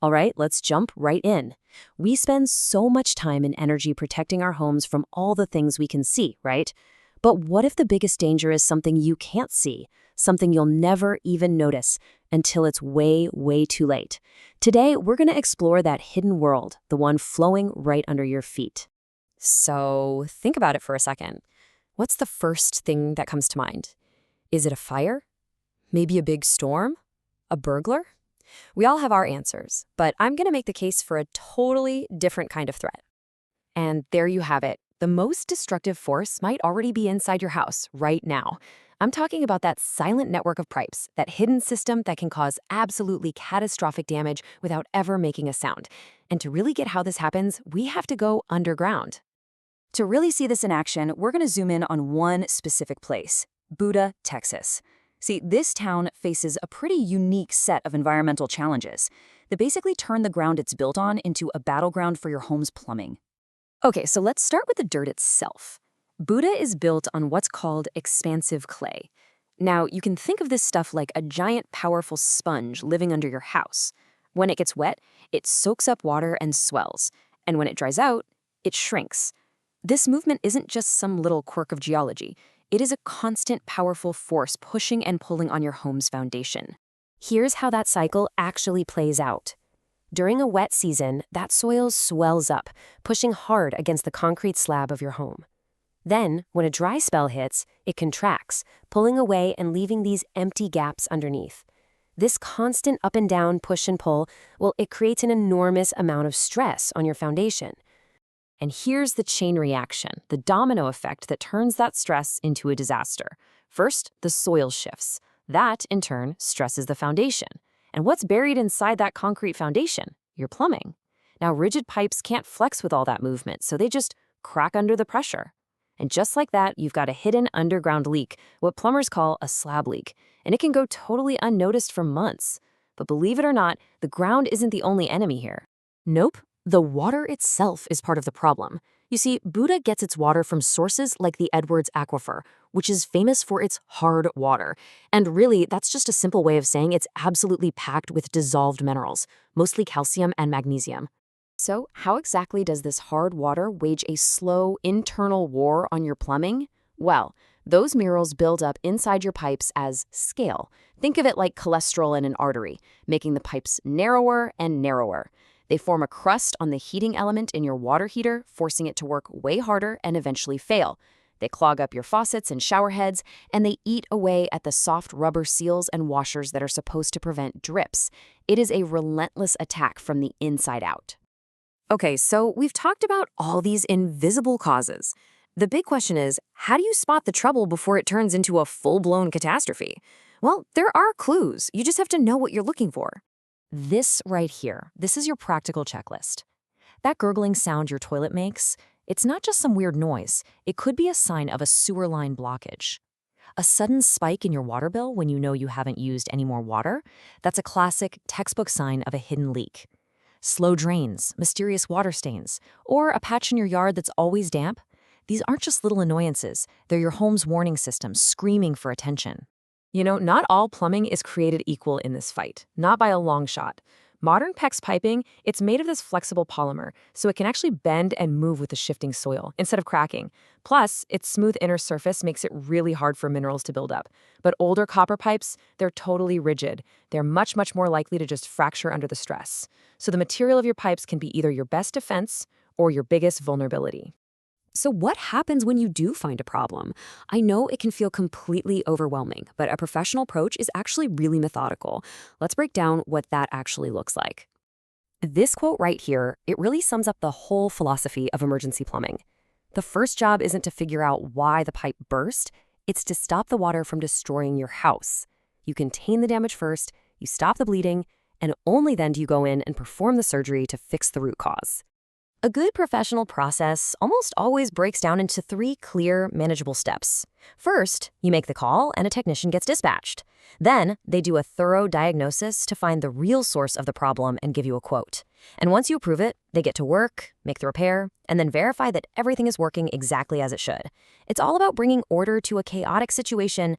All right, let's jump right in. We spend so much time and energy protecting our homes from all the things we can see, right? But what if the biggest danger is something you can't see, something you'll never even notice until it's way, way too late? Today, we're going to explore that hidden world, the one flowing right under your feet. So think about it for a second. What's the first thing that comes to mind? Is it a fire? Maybe a big storm? A burglar? We all have our answers, but I'm going to make the case for a totally different kind of threat. And there you have it. The most destructive force might already be inside your house right now. I'm talking about that silent network of pipes, that hidden system that can cause absolutely catastrophic damage without ever making a sound. And to really get how this happens, we have to go underground. To really see this in action, we're going to zoom in on one specific place, Buda, Texas. See, this town faces a pretty unique set of environmental challenges that basically turn the ground it's built on into a battleground for your home's plumbing. Okay, so let's start with the dirt itself. Buda is built on what's called expansive clay. Now, you can think of this stuff like a giant, powerful sponge living under your house. When it gets wet, it soaks up water and swells. And when it dries out, it shrinks. This movement isn't just some little quirk of geology. It is a constant, powerful force pushing and pulling on your home's foundation. Here's how that cycle actually plays out. During a wet season, that soil swells up, pushing hard against the concrete slab of your home. Then, when a dry spell hits, it contracts, pulling away and leaving these empty gaps underneath. This constant up and down push and pull, well, it creates an enormous amount of stress on your foundation. And here's the chain reaction, the domino effect that turns that stress into a disaster. First, the soil shifts. That, in turn, stresses the foundation. And what's buried inside that concrete foundation? Your plumbing. Now, rigid pipes can't flex with all that movement, so they just crack under the pressure. And just like that, you've got a hidden underground leak, what plumbers call a slab leak. And it can go totally unnoticed for months. But believe it or not, the ground isn't the only enemy here. Nope. The water itself is part of the problem. You see, Buda gets its water from sources like the Edwards Aquifer, which is famous for its hard water. And really, that's just a simple way of saying it's absolutely packed with dissolved minerals, mostly calcium and magnesium. So, how exactly does this hard water wage a slow internal war on your plumbing? Well, those minerals build up inside your pipes as scale. Think of it like cholesterol in an artery, making the pipes narrower and narrower. They form a crust on the heating element in your water heater, forcing it to work way harder and eventually fail. They clog up your faucets and shower heads, and they eat away at the soft rubber seals and washers that are supposed to prevent drips. It is a relentless attack from the inside out. Okay, so we've talked about all these invisible causes. The big question is, how do you spot the trouble before it turns into a full-blown catastrophe? Well, there are clues. You just have to know what you're looking for. This right here, this is your practical checklist. That gurgling sound your toilet makes, it's not just some weird noise. It could be a sign of a sewer line blockage. A sudden spike in your water bill when you know you haven't used any more water, that's a classic textbook sign of a hidden leak. Slow drains, mysterious water stains, or a patch in your yard that's always damp, these aren't just little annoyances. They're your home's warning system screaming for attention. You know, not all plumbing is created equal in this fight, not by a long shot. Modern PEX piping, it's made of this flexible polymer, so it can actually bend and move with the shifting soil instead of cracking. Plus, its smooth inner surface makes it really hard for minerals to build up. But older copper pipes, they're totally rigid. They're much, much more likely to just fracture under the stress. So the material of your pipes can be either your best defense or your biggest vulnerability. So what happens when you do find a problem? I know it can feel completely overwhelming, but a professional approach is actually really methodical. Let's break down what that actually looks like. This quote right here, it really sums up the whole philosophy of emergency plumbing. The first job isn't to figure out why the pipe burst, it's to stop the water from destroying your house. You contain the damage first, you stop the bleeding, and only then do you go in and perform the surgery to fix the root cause. A good professional process almost always breaks down into 3 clear, manageable steps. First, you make the call and a technician gets dispatched. Then, they do a thorough diagnosis to find the real source of the problem and give you a quote. And once you approve it, they get to work, make the repair, and then verify that everything is working exactly as it should. It's all about bringing order to a chaotic situation.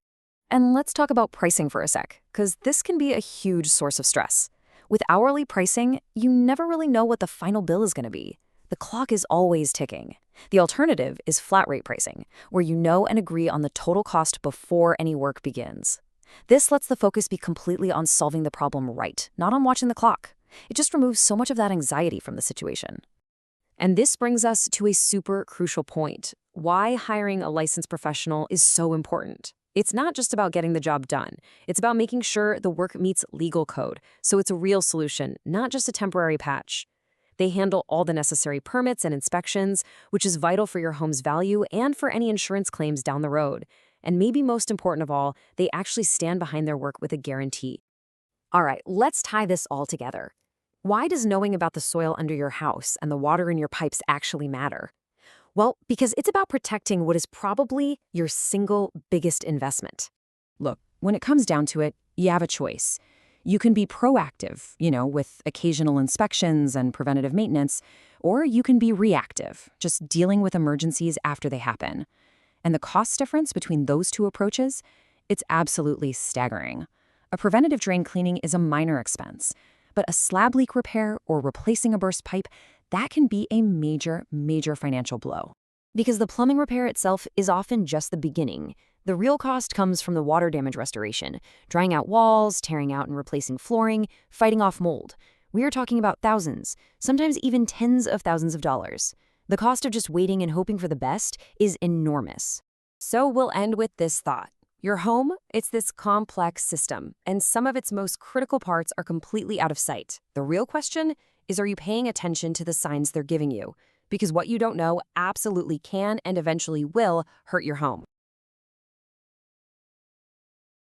And let's talk about pricing for a sec, because this can be a huge source of stress. With hourly pricing, you never really know what the final bill is going to be. The clock is always ticking. The alternative is flat rate pricing, where you know and agree on the total cost before any work begins. This lets the focus be completely on solving the problem right, not on watching the clock. It just removes so much of that anxiety from the situation. And this brings us to a super crucial point: why hiring a licensed professional is so important. It's not just about getting the job done. It's about making sure the work meets legal code, so it's a real solution, not just a temporary patch. They handle all the necessary permits and inspections, which is vital for your home's value and for any insurance claims down the road. And maybe most important of all, they actually stand behind their work with a guarantee. All right, let's tie this all together. Why does knowing about the soil under your house and the water in your pipes actually matter? Well, because it's about protecting what is probably your single biggest investment. Look, when it comes down to it, you have a choice. You can be proactive, with occasional inspections and preventative maintenance, or you can be reactive, just dealing with emergencies after they happen. And the cost difference between those two approaches, it's absolutely staggering. A preventative drain cleaning is a minor expense, but a slab leak repair or replacing a burst pipe, that can be a major, major financial blow. Because the plumbing repair itself is often just the beginning. The real cost comes from the water damage restoration, drying out walls, tearing out and replacing flooring, fighting off mold. We are talking about thousands, sometimes even tens of thousands of dollars. The cost of just waiting and hoping for the best is enormous. So we'll end with this thought. Your home, it's this complex system, and some of its most critical parts are completely out of sight. The real question is, are you paying attention to the signs they're giving you? Because what you don't know absolutely can and eventually will hurt your home.